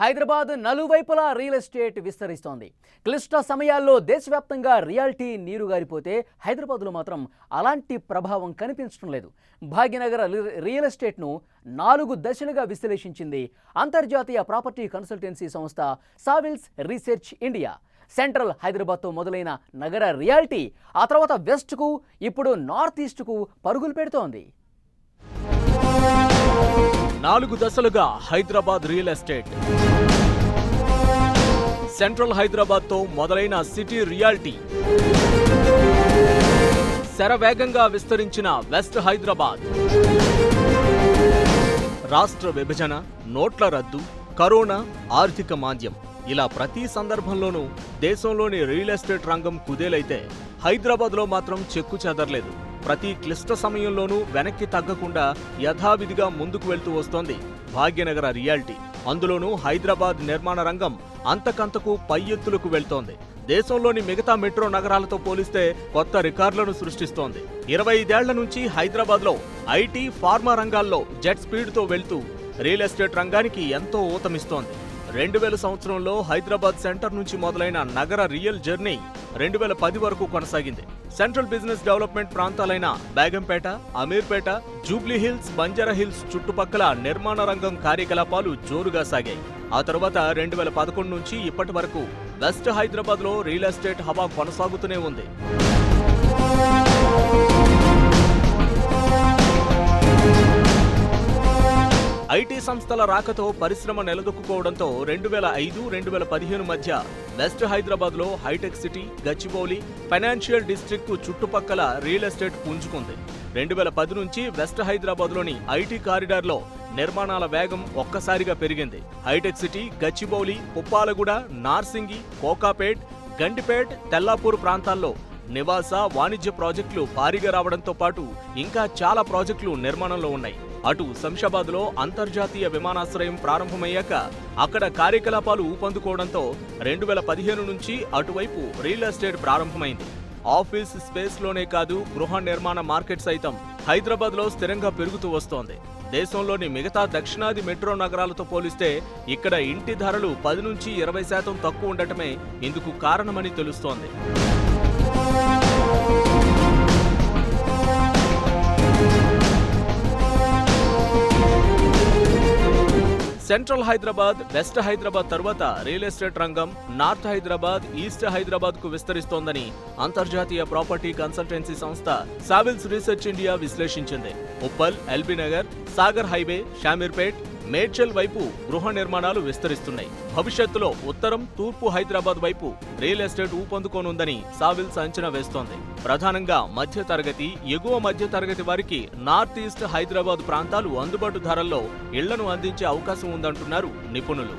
హైదరాబాద్ నలువైపులా real estate విస్తరిస్తోంది. క్లిష్ట సమయాల్లో దేశవ్యాప్తంగా రియాలిటీ నీరుగారిపోతే హైదరాబాద్లో మాత్రం అలాంటి ప్రభావం కనిపించడం లేదు. భాగ్యనగర రియల్ ఎస్టేట్ను 4 దశలుగా విశ్లేషించింది అంతర్జాతీయ ప్రాపర్టీ కన్సల్టెన్సీ సంస్థ సావిల్స్ రీసెర్చ్ ఇండియా. సెంట్రల్ హైదరాబాద్తో మొదలైన నగర రియాలిటీ ఆ తర్వాత వెస్ట్కు, ఇప్పుడు నార్త్ ఈస్ట్కు పరుగులు పెడుతోంది. 4 దశలుగా హైదరాబాద్ రియల్ ఎస్టేట్. సెంట్రల్ హైదరాబాద్తో మొదలైన సిటీ రియాలిటీ, శరవేగంగా విస్తరించిన వెస్ట్ హైదరాబాద్. రాష్ట్ర విభజన, నోట్ల రద్దు, కరోనా, ఆర్థిక మాంద్యం ఇలా ప్రతి సందర్భంలోనూ దేశంలోని రియల్ ఎస్టేట్ రంగం కుదేలైతే హైదరాబాద్లో మాత్రం చెక్కు చెదరలేదు. ప్రతి క్లిష్ట సమయంలోనూ వెనక్కి తగ్గకుండా యథావిధిగా ముందుకు వెళ్తూ వస్తోంది భాగ్యనగర రియాలిటీ. అందులోనూ హైదరాబాద్ నిర్మాణ రంగం అంతకంతకు పై ఎత్తులకు వెళ్తోంది. దేశంలోని మిగతా మెట్రో నగరాలతో పోలిస్తే కొత్త రికార్డులను సృష్టిస్తోంది. 25 ఏళ్ల నుంచి హైదరాబాద్లో ఐటీ, ఫార్మా రంగాల్లో జెట్ స్పీడ్తో వెళ్తూ రియల్ ఎస్టేట్ రంగానికి ఎంతో ఊతమిస్తోంది. 2000 సంవత్సరంలో హైదరాబాద్ సెంటర్ నుంచి మొదలైన నగర రియల్ జర్నీ 2010 వరకు కొనసాగింది. సెంట్రల్ బిజినెస్ డెవలప్మెంట్ ప్రాంతాలైన బేగంపేట, అమీర్పేట, జూబ్లీ హిల్స్, బంజారా హిల్స్ చుట్టుపక్కల నిర్మాణ రంగం కార్యకలాపాలు జోరుగా సాగాయి. ఆ తర్వాత 2011 నుంచి ఇప్పటి వరకు వెస్ట్ హైదరాబాద్లో రియల్ ఎస్టేట్ హవా కొనసాగుతూనే ఉంది. ఐటీ సంస్థల రాకతో పరిశ్రమ నిలదొక్కుకోవడంతో 2005-2015 మధ్య వెస్ట్ హైదరాబాద్లో హైటెక్ సిటీ, గచ్చిబౌలి, ఫైనాన్షియల్ డిస్ట్రిక్ట్ చుట్టుపక్కల రియల్ ఎస్టేట్ పుంజుకుంది. 2010 నుంచి వెస్ట్ హైదరాబాద్లోని ఐటీ కారిడార్లో నిర్మాణాల వేగం ఒక్కసారిగా పెరిగింది. హైటెక్ సిటీ, గచ్చిబౌలి, పుప్పాలగూడ, నార్సింగి, కోకాపేట్, గండిపేట్, తెల్లాపూర్ ప్రాంతాల్లో నివాస, వాణిజ్య ప్రాజెక్టులు భారీగా రావడంతో పాటు ఇంకా చాలా ప్రాజెక్టులు నిర్మాణంలో ఉన్నాయి. అటు శంషాబాద్లో అంతర్జాతీయ విమానాశ్రయం ప్రారంభమయ్యాక అక్కడ కార్యకలాపాలు ఊపందుకోవడంతో 2015 నుంచి అటువైపు రియల్ ఎస్టేట్ ప్రారంభమైంది. ఆఫీస్ స్పేస్లోనే కాదు, గృహ నిర్మాణ మార్కెట్ సైతం హైదరాబాద్లో స్థిరంగా పెరుగుతూ వస్తోంది. దేశంలోని మిగతా దక్షిణాది మెట్రో నగరాలతో పోలిస్తే ఇక్కడ ఇంటి ధరలు 10 నుంచి 20% తక్కువ ఉండటమే ఇందుకు కారణమని తెలుస్తోంది. సెంట్రల్ హైదరాబాద్, వెస్ట్ హైదరాబాద్ తర్వాత రియల్ ఎస్టేట్ రంగం నార్త్ హైదరాబాద్, ఈస్ట్ హైదరాబాద్ కు విస్తరిస్తోందని అంతర్జాతీయ ప్రాపర్టీ కన్సల్టెన్సీ సంస్థ సావిల్స్ రీసెర్చ్ ఇండియా విశ్లేషించింది. ఉప్పల్, ఎల్బీ నగర్, సాగర్ హైవే, షామీర్పేట్, మేడ్చల్ వైపు గృహ నిర్మాణాలు విస్తరిస్తున్నాయి. భవిష్యత్తులో ఉత్తరం, తూర్పు హైదరాబాద్ వైపు రియల్ ఎస్టేట్ ఊపందుకోనుందని సావిల్స్ అంచనా వేస్తోంది. ప్రధానంగా మధ్యతరగతి, ఎగువ మధ్యతరగతి వారికి నార్త్ ఈస్ట్ హైదరాబాద్ ప్రాంతాలు అందుబాటు ధరల్లో ఇళ్లను అందించే అవకాశం ఉందంటున్నారు నిపుణులు.